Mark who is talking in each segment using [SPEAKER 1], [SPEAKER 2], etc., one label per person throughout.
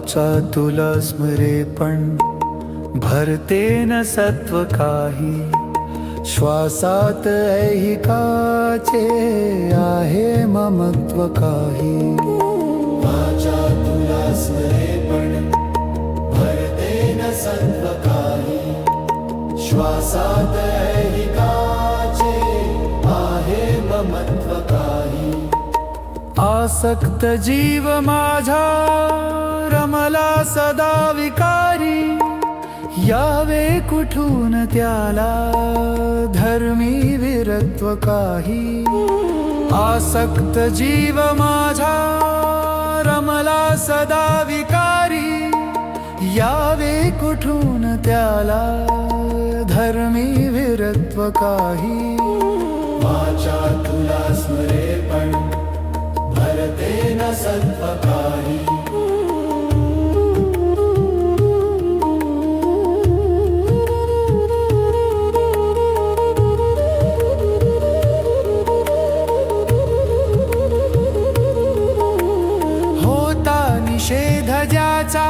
[SPEAKER 1] वाचा तुला स्मरे पण भरते न सत्व काही, श्वासात ऐहिकाचे आहे ममत्व काही। वाचा तुला स्मरे पण भरते न सत्व काही, श्वासात ऐहिकाचे आहे ममत्व काही। आसक्त जीव माझा रमला सदा विकारी, यावे कुठून त्याला धर्मी विरत्व काही। आसक्त जीव माझा रमला सदा विकारी, यावे कुठून त्याला धर्मी विरत्व काही। वाचा तुला स्मरे पण भरते न सत्व काही। निषेध ज्याचा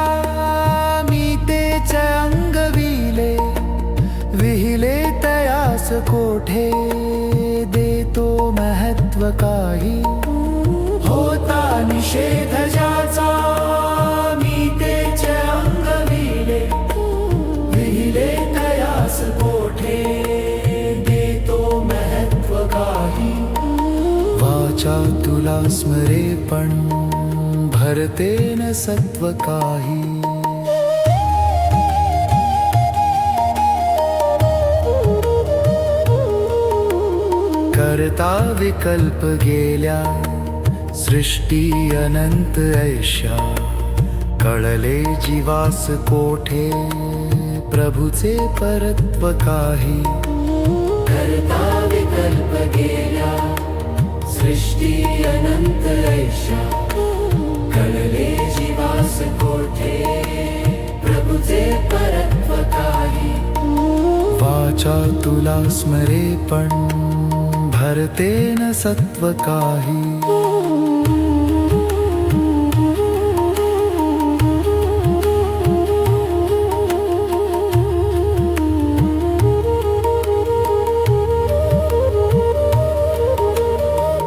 [SPEAKER 1] मी तेच अंग विले, विहिले तयास कोठे देतो महत्व काही। होता निषेध ज्याचा मी तेच अंग विले, विहिले तयास कोठे देतो महत्व काही। वाचा तुला स्मरे पण भरते न सत्व काही। करता विकल्प गेल्या सृष्टी अनंत ऐशा, कळले जीवास कोठे प्रभूचे परत्व काही। करता विकल्प गेल्या सृष्टी अनंत ऐशा, कळले जीवास कोठे प्रभूचे परत्व काही। वाचा तुला स्मरे पण भरते न सत्व काही।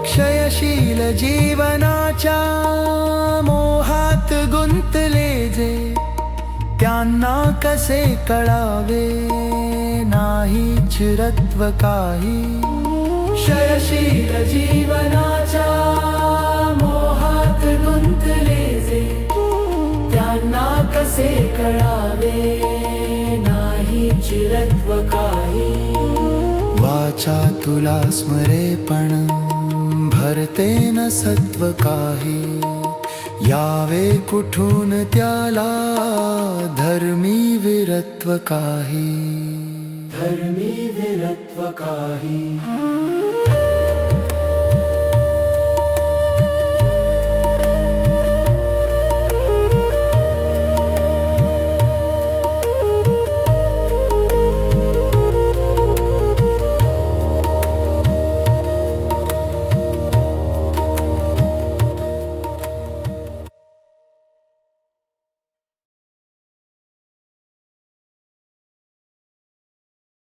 [SPEAKER 1] क्षयशील जीवनाच्या मोहात गुंतले जे, त्यांना कसे कळावे नाही चिरत्व काही। क्षयशील जीवनाच्या मोहात गुंतले जे, त्यांना कसे कळावे नाही चिरत्व काही। वाचा तुला स्मरे पण भरते न सत्व काही, यावे कुठून त्याला धर्मी विरत्व काही। धर्मी विरत्व काही।